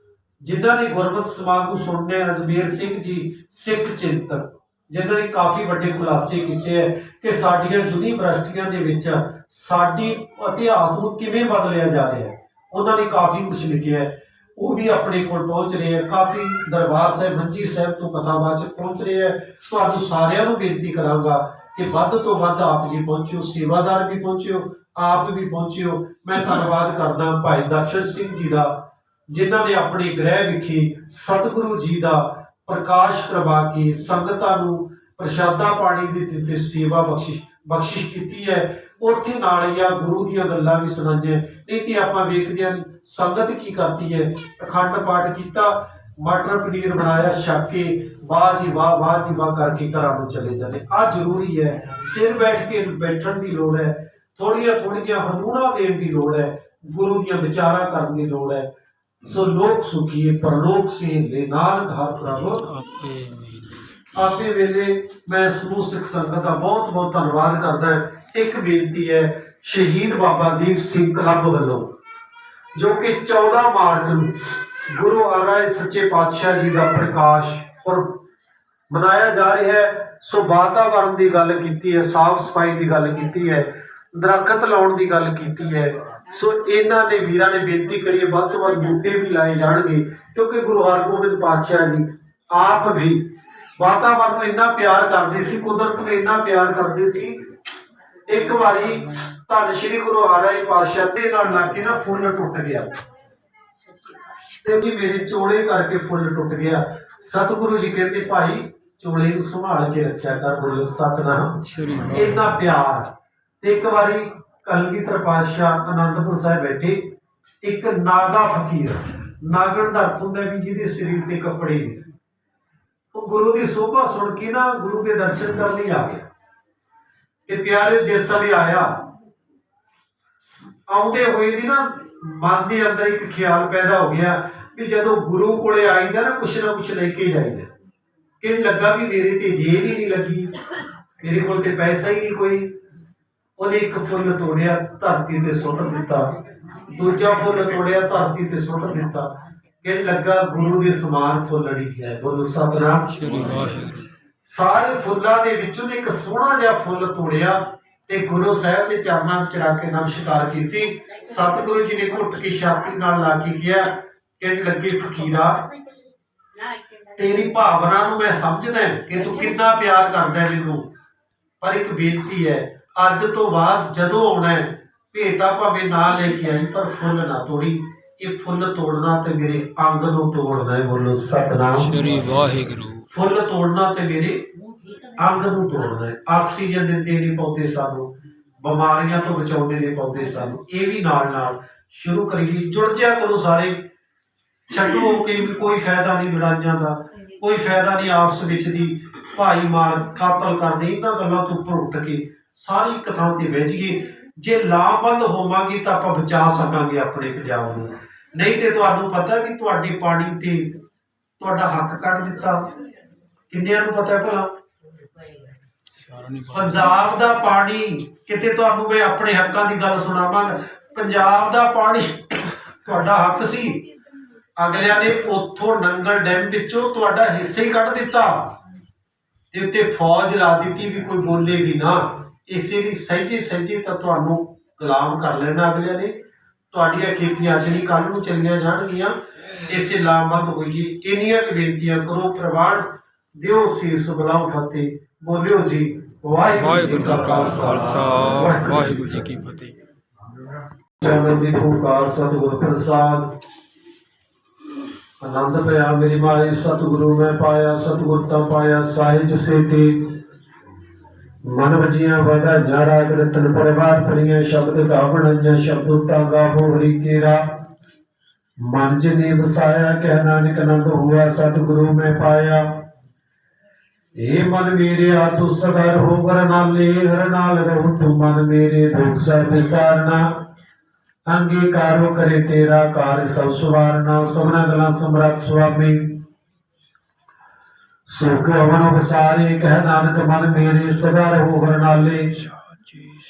Speaker 1: ਜਿਨ੍ਹਾਂ ਨੇ ਗੁਰਮਤਿ ਸਮਾਗਮ ਸੁਣਨੇ, ਅਜਮੇਰ ਸਿੰਘ ਜੀ ਸਿੱਖ ਚਿੰਤਕ, ਜਿਨ੍ਹਾਂ ਨੇ ਕਾਫੀ ਵੱਡੇ ਖੁਲਾਸੇ ਕੀਤੇ ਹੈ ਕਿ ਸਾਡੀਆਂ ਯੂਨੀਵਰਸਿਟੀਆਂ ਦੇ ਵਿੱਚ ਸਾਡੀ ਇਤਿਹਾਸ ਨੂੰ ਕਿਵੇਂ ਬਦਲਿਆ ਜਾ ਰਿਹਾ ਹੈ, ਉਹਨਾਂ ਨੇ ਕਾਫੀ ਕੁਝ ਲਿਖਿਆ ਹੈ। ਉਹ ਵੀ ਆਪਣੇ ਕੋਲ ਪਹੁੰਚ ਰਹੇ ਹੈ। ਕਾਫੀ ਦਰਬਾਰ ਸਾਹਿਬ, ਮੰਜੀ ਸਾਹਿਬ ਤੋਂ ਕਥਾਵਾਚਕ ਪਹੁੰਚ ਰਹੇ ਹੈ। ਤੁਹਾਨੂੰ ਸਾਰਿਆਂ ਨੂੰ ਬੇਨਤੀ ਕਰਾਂਗਾ ਕਿ ਵੱਧ ਤੋਂ ਵੱਧ ਆਪ ਜੀ ਪਹੁੰਚਿਓ, ਸੇਵਾਦਾਰ ਵੀ ਪਹੁੰਚਿਓ, ਆਪ ਵੀ ਪਹੁੰਚਿਓ। ਮੈਂ ਧੰਨਵਾਦ ਕਰਦਾ ਭਾਈ ਦਰਸ਼ਨ ਸਿੰਘ ਜੀ ਦਾ, ਜਿਨ੍ਹਾਂ ਨੇ ਆਪਣੇ ਗ੍ਰਹਿ ਵਿਖੇ ਸਤਿਗੁਰੂ ਜੀ ਦਾ ਪ੍ਰਕਾਸ਼ ਕਰਵਾ ਕੇ ਸੰਗਤਾਂ ਨੂੰ ਪ੍ਰਸ਼ਾਦਾ ਪਾਣੀ ਦੀ ਤੇ ਸੇਵਾ ਬਖਸ਼ਿਸ਼ ਕੀਤੀ ਹੈ। ਉੱਥੇ ਨਾਲ ਜਾਂ ਗੁਰੂ ਦੀਆਂ ਗੱਲਾਂ ਵੀ ਸੁਣਾਈਆਂ। ਨਹੀਂ ਤੇ ਆਪਾਂ ਵੇਖਦੇ ਹਾਂ ਸੰਗਤ ਕੀ ਕਰਦੀ ਹੈ, ਅਖੰਡ ਪਾਠ ਕੀਤਾ, ਮਟਰ ਪਨੀਰ ਬਣਾਇਆ, ਛਕ ਕੇ ਵਾਹ ਜੀ ਵਾਹ, ਵਾਹ ਜੀ ਵਾਹ ਕਰਕੇ ਘਰਾਂ ਨੂੰ ਚਲੇ ਜਾਂਦੇ। ਆਹ ਜ਼ਰੂਰੀ ਹੈ। ਸਿਰ ਬੈਠਣ ਦੀ ਲੋੜ ਹੈ, ਥੋੜੀਆਂ ਹਨੂਣਾ ਦੇਣ ਦੀ ਲੋੜ ਹੈ, ਗੁਰੂ ਦੀਆਂ ਵਿਚਾਰਾਂ ਕਰਨ ਦੀ ਲੋੜ ਹੈ। ਸੋ ਲੋਕ ਸੁਖੀਏ ਪਰਲੋਕ ਸੇਲੇ, ਨਾਨਕ ਹਰ ਪ੍ਰਭ ਆਪੇ ਵੇਲੇ। ਮੈਂ ਸਮੂਹ ਸਿੱਖ ਸੰਗਤ ਦਾ ਬਹੁਤ ਬਹੁਤ ਧੰਨਵਾਦ ਕਰਦਾ। ਇੱਕ ਬੇਨਤੀ ਹੈ ਸ਼ਹੀਦ ਬਾਬਾ ਦੀਪ ਸਿੰਘ ਕਲੱਬ ਵੱਲੋਂ, ਜੋ ਕਿ 14 ਮਾਰਚ ਨੂੰ ਗੁਰੂ ਅਰਜਨ ਸੱਚੇ ਪਾਤਸ਼ਾਹ ਜੀ ਦਾ ਪ੍ਰਕਾਸ਼ ਪੁਰਬ ਮਨਾਇਆ ਜਾ ਰਿਹਾ ਹੈ। ਸੋ ਵਾਤਾਵਰਨ ਦੀ ਗੱਲ ਕੀਤੀ ਹੈ, ਸਾਫ਼ ਸਫਾਈ ਦੀ ਗੱਲ ਕੀਤੀ ਹੈ, ਦਰਖਤ ਲਾਉਣ ਦੀ ਗੱਲ ਕੀਤੀ ਹੈ। ਸੋ ਇਹਨਾਂ ਨੇ ਵੀਰਾਂ ਨੇ ਬੇਨਤੀ ਕਰੀ ਹੈ ਵੱਧ ਤੋਂ ਵੱਧ ਬੂਟੇ ਵੀ ਲਾਏ ਜਾਣਗੇ, ਕਿਉਂਕਿ ਗੁਰੂ ਹਰਗੋਬਿੰਦ ਪਾਤਸ਼ਾਹ ਜੀ ਆਪ ਵੀ ਵਾਤਾਵਰਨ ਨੂੰ ਇੰਨਾ ਪਿਆਰ ਕਰਦੇ ਸੀ, ਕੁਦਰਤ ਨੂੰ ਇੰਨਾ ਪਿਆਰ ਕਰਦੇ ਸੀ। ਇੱਕ ਵਾਰੀ ਧੰਨ ਸ਼੍ਰੀ ਗੁਰੂ ਅਰਜਨ ਪਾਤਸ਼ਾਹ ਦੇ ਨਾਲ ਲੱਗ ਕੇ ਨਾ ਫੁੱਲ ਟੁੱਟ ਗਿਆ ਤੇ ਵੀ ਮੇਰੇ ਚੋਲੇ ਕਰਕੇ ਫੁੱਲ ਟੁੱਟ ਗਿਆ। ਸਤਿਗੁਰੂ ਜੀ ਕਹਿੰਦੇ ਭਾਈ ਚੋਲੇ ਨੂੰ ਸੰਭਾਲ ਕੇ ਰੱਖਿਆ ਕਰ, ਬੋਲੋ ਸਤਿਨਾਮ। ਇੰਨਾ ਪਿਆਰ। ਤੇ ਇੱਕ ਵਾਰੀ ਕਲਗੀਧਰ ਪਾਤਸ਼ਾਹ ਅਨੰਦਪੁਰ ਸਾਹਿਬ ਬੈਠੇ, ਇੱਕ ਨਾਗਾ ਫਕੀਰ, ਨਾਗਣ ਦਾ ਅਰਥ ਹੁੰਦਾ ਵੀ ਜਿਹਦੇ ਸਰੀਰ ਤੇ ਕੱਪੜੇ ਨਹੀਂ ਸੀ, ਉਹ ਗੁਰੂ ਦੀ ਸੋਭਾ ਸੁਣ ਕੇ ਨਾ ਗੁਰੂ ਦੇ ਦਰਸ਼ਨ ਕਰਨ ਲਈ ਆ ਗਿਆ। ਤੇ ਪਿਆਰੇ ਜਿਸ ਸਮੇਂ ਆਇਆ, ਆਉਂਦੇ ਹੋਏ ਦੀ ਨਾ ਮਨ ਦੇ ਅੰਦਰ ਇੱਕ ਖਿਆਲ ਪੈਦਾ ਹੋ ਗਿਆ ਵੀ ਜਦੋਂ ਗੁਰੂ ਕੋਲੇ ਆਈਦਾ ਨਾ ਕੁਛ ਲੈ ਕੇ ਜਾਈਦਾ। ਕਿ ਲੱਗਾ ਵੀ ਮੇਰੇ ਤੇ ਜੇਬ ਹੀ ਨਹੀਂ ਲੱਗੀ, ਮੇਰੇ ਕੋਲ ਤੇ ਪੈਸਾ ਹੀ ਨਹੀਂ ਕੋਈ। ਉਹਨੇ ਇੱਕ ਫੁੱਲ ਤੋੜਿਆ, ਧਰਤੀ ਤੇ ਸੁੱਟ ਦਿੱਤਾ, ਦੂਜਾ ਫੁੱਲ ਤੋੜਿਆ, ਧਰਤੀ ਤੇ ਸੁੱਟ ਦਿੱਤਾ। ਕਿ ਲੱਗਾ ਗੁਰੂ ਦੇ ਸਮਾਨ ਫੁੱਲੜੀ ਹੈ। ਬੋਲੋ ਸਤਿਨਾਮ।
Speaker 2: ਸ੍ਰੀ ਵਾਹਿਗੁਰੂ।
Speaker 1: ਸਾਰੇ ਫੁੱਲਾਂ ਦੇ ਵਿੱਚੋਂ ਇੱਕ ਸੋਹਣਾ ਜਿਹਾ ਫੁੱਲ ਤੋੜਿਆ ਤੇ ਗੁਰੂ ਸਾਹਿਬ ਦੇ ਚਰਨਾਂ ਵਿੱਚ ਰੱਖ ਕੇ ਨਮਸਕਾਰ ਕੀਤੀ। ਸਤਿਗੁਰੂ ਜੀ ਨੇ ਘੁੱਟ ਕੇ ਛਾਤੀ ਨਾਲ ਲਾ ਕੇ ਕਿਹਾ ਕਿ ਲੱਗੇ ਫਕੀਰਾ, ਤੇਰੀ ਭਾਵਨਾ ਨੂੰ ਮੈਂ ਸਮਝਦਾ ਕਿ ਤੂੰ ਕਿੰਨਾ ਪਿਆਰ ਕਰਦਾ ਮੈਨੂੰ, ਪਰ ਇੱਕ ਬੇਨਤੀ ਹੈ, ਅੱਜ ਤੋਂ ਬਾਅਦ ਜਦੋਂ ਆਉਣਾ ਹੈ ਭੇਟਾ ਭਾਵੇਂ ਨਾ ਲੈ ਕੇ ਆਈ ਪਰ ਫੁੱਲ ਨਾ ਤੋੜੀ। ਇਹ ਫੁੱਲ ਤੋੜਨਾ ਤੇ ਮੇਰੇ ਅੰਗ ਨੂੰ ਤੋੜਨਾ ਹੈ। ਬੋਲੋ ਸਤਿਨਾਮ।
Speaker 2: ਸ੍ਰੀ ਵਾਹਿਗੁਰੂ।
Speaker 1: ਫੁੱਲ ਤੋੜਨਾ ਤੇ ਮੇਰੇ ਅੰਗ ਨੂੰ ਤੋੜਨਾ ਹੈ। ਆਕਸੀਜਨ ਦਿੰਦੇ ਨੇ ਪੌਦੇ ਸਾਨੂੰ, ਬਿਮਾਰੀਆਂ ਤੋਂ ਬਚਾਉਂਦੇ ਨੇ ਪੌਦੇ ਸਾਨੂੰ। ਇਹ ਵੀ ਨਾਲ ਨਾਲ ਸ਼ੁਰੂ ਕਰੀਏ, ਜੁੜ ਜਿਆ ਕਰੋ ਸਾਰੇ। ਛੱਡੋ ਕਿ ਕੋਈ ਫਾਇਦਾ ਨਹੀਂ ਲੜਾਈਆਂ ਦਾ, ਕੋਈ ਫਾਇਦਾ ਨਹੀਂ ਆਪਸ ਵਿੱਚ ਦੀ ਭਾਈ ਮਾਰ ਕਾਤਲ ਕਰਨੀ। ਇਹਨਾਂ ਗੱਲਾਂ ਤੋਂ ਉੱਪਰ ਉੱਠ ਕੇ ਸਾਰੀ ਇੱਕ ਥਾਂ ਤੇ ਬਹਿ ਜਾਈਏ। ਜੇ ਲਾਮਬੰਦ ਹੋਵਾਂਗੇ ਤਾਂ ਆਪਾਂ ਬਚਾ ਸਕਾਂਗੇ ਆਪਣੇ ਪੰਜਾਬ ਨੂੰ। ਨਹੀਂ ਤੇ ਤੁਹਾਨੂੰ ਪਤਾ ਵੀ ਤੁਹਾਡੇ ਪਾਣੀ ਤੇ ਤੁਹਾਡਾ ਹੱਕ ਕੱਢ ਦਿੱਤਾ। ਕਿੰਨਿਆਂ ਨੂੰ ਪਤਾ ਭਲਾ? ਪੰਜਾਬ ਦਾ ਪਾਣੀ, ਕਿਤੇ ਤੁਹਾਨੂੰ ਮੈਂ ਆਪਣੇ ਹੱਕਾਂ ਦੀ ਗੱਲ ਸੁਣਾਵਾਂਗਾ। ਪੰਜਾਬ ਦਾ ਪਾਣੀ ਤੁਹਾਡਾ ਹੱਕ ਸੀ, ਅਗਲਿਆਂ ਨੇ ਉੱਥੋਂ ਨੰਗਲ ਡੈਮ ਵਿੱਚੋਂ ਤੁਹਾਡਾ ਹਿੱਸਾ ਹੀ ਕੱਢ ਦਿੱਤਾ ਤੇ ਉੱਤੇ ਫੌਜ ਲਾ ਦਿੱਤੀ ਵੀ ਕੋਈ ਬੋਲੇਗੀ ਨਾ। ਇਸੇ ਲਈ ਸਹਿਜੇ ਸਹਿਜੇ ਤਾਂ ਤੁਹਾਨੂੰ ਗੁਲਾਮ ਕਰ ਲੈਣਾ ਅਗਲਿਆਂ ਨੇ। ਤੁਹਾਡੀਆਂ ਖੇਤੀਆਂ ਅੱਜ ਨਹੀਂ ਕੱਲ੍ਹ ਨੂੰ ਚਲੀਆਂ ਜਾਣਗੀਆਂ। ਇਸੇ ਲਾਮਬੰਦ ਹੋਈਏ। ਇੰਨੀਆਂ ਕੁ ਬੇਨਤੀਆਂ ਕਰੋ, ਪ੍ਰਵਾਨ ਦਿਓ, ਸੀਸ ਬੁਲਾਓ, ਫਤਿਹ ਬੋਲਿਓ ਜੀ।
Speaker 2: ਵਾਹਿਗੁਰੂ ਜੀ ਕਾ ਖਾਲਸਾ, ਵਾਹਿਗੁਰੂ ਜੀ ਕੀ ਫਤਿਹ।
Speaker 1: ਚਰਨ ਦੀ ਓੰਕਾਰ ਸਤਿਗੁਰ ਪ੍ਰਸਾਦ। ਆਨੰਦ ਪਿਆ ਮੇਰੀ ਮਾਈ ਸਤਿਗੁਰੂ ਮੈਂ ਪਾਇਆ, ਸਤਿਗੁਰ ਤਾਂ ਪਾਇਆ ਸਾਹਿਜ ਸੇਤੀ। ਮਨ ਵਜੀਆਂ ਵਧਾਈਆਂ ਰਾਗ ਰਤਨ ਪਰਵਾਰ ਪਰੀਆਂ, ਸ਼ਬਦ ਗਾ ਬਣਾਈਆਂ ਸ਼ਬਦ ਤਾਂ ਗਾਵੋ ਹਰੀ ਕੇਰਾ। ਮਨ ਜਿਨੇ ਵਸਾਇਆ ਕਹਿ ਨਾਨਕ ਆਨੰਦ ਹੁਆ, ਸਤਿਗੁਰੂ ਮੈਂ ਪਾਇਆ। ਇਹ ਮਨ ਮੇਰੇ ਆਤੁ ਸਦਰ ਹੋ ਵਰ ਨਾਲੇ, ਹਰ ਨਾਲ ਰਹੂ ਤੂੰ ਮਨ ਮੇਰੇ ਦੁਖ ਸਭ ਵਿਸਾਰਨਾ। ਅੰਗੀਕਾਰੋ ਕਰੇ ਤੇਰਾ ਕਾਰ ਸਭ ਸੁਵਾਰਨਾ। ਸਭਨਾ ਗਲਾਂ ਸਮਰੱਥ ਸੁਆਮੀ ਸੁਖ ਅਵਨ ਵਿਸਾਰੇ, ਕਹਿ ਨਾਨਕ ਮਨ ਮੇਰੇ ਸਦਾ ਰਹੋ ਹਰ ਨਾਲੇ।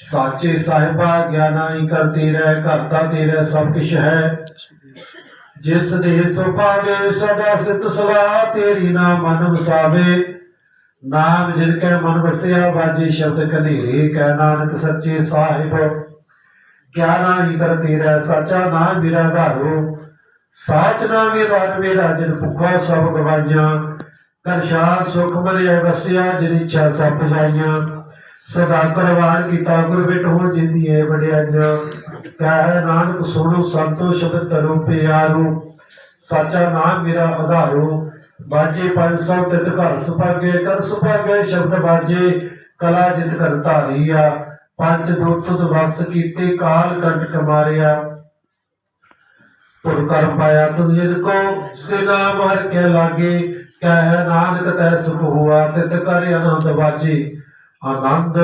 Speaker 1: ਸਾਚੇ ਸਾਹਿਬਾ ਗਿਆਨਾਈ ਕਰਤੇ ਰਹਿ, ਕਰਤਾ ਤੇਰਾ ਸਭ ਕਿਛ ਹੈ। ਜਿਸ ਦੇ ਸੁਭਾਵੇ ਸਦਾ ਸਿਤ ਸਲਾਹ, ਤੇਰੀ ਨਾਮ ਮਨ ਵਸਾਵੇ। ਨਾਮ ਜਿਨ ਕੈ ਮਨ ਵਸਿਆ, ਵਾਜੇ ਸ਼ਬਦ ਕਨੇਰੇ। ਕਹਿ ਨਾਨਕ ਸੱਚੇ ਸਾਹਿਬ ਗਿਆਨਾ ਹੀ ਕਰਤੇ ਰਹਿ, ਸਾਚਾ ਨਾਮ ਮੇਰਾ ਧਾਰੋ। ਸਾਚ ਨਾਮ ਮੇਰਾ ਜਿਨ ਭੁੱਖਾ ਸਭ ਗਵਾਈਆਂ। ਕਰਸ਼ਾਦ ਸੁਖ ਮਲਿਆ ਵਸਿਆ, ਜਿਨ ਇੱਛਾ ਸਭ ਪੁਜਾਈਆਂ। ਸਦਾ ਕਰਵਾਨ ਕੀਤਾ ਗੁਰ ਬਿਟੋ, ਜਿੰਦੀਆਂ ਵਡਿਆਈਆਂ। ਕਹਿ ਨਾਨਕ ਸੁਣੋ ਸੰਤੋ ਸ਼ਬਦ ਧਰੋ ਪਿਆਰੋ। ਸਾਚਾ ਨਾਮ ਮੇਰਾ ਆਧਾਰੋ। ਬਾਜੇ 500 ਤਿਤ ਘਰ ਸੁਭਾਗੇ, ਕਰ ਸੁਭਾਗੇ ਸ਼ਬਦ ਬਾਜੇ। ਕਲਾ ਜਿਤ ਕਰ ਧਾਰੀਆ, ਪੰਜ ਦੁੱਤ ਵਸ ਕੀਤੇ, ਕਾਲ ਕੰਟਕ ਮਾਰਿਆ। ਤੁਰ ਕਰ ਪਾਇਆ ਤੁਧ ਜਿਨ ਕੋ, ਸੇ ਨਾਮ ਹਰਿ ਕੇ ਲਾਗੇ। ਕਹਿ ਨਾਨਕ ਤੈ ਸੁਖ ਹੁਆ, ਤਿਤ ਕਰ ਆਨੰਦ ਬਾਜੇ। ਆਨੰਦ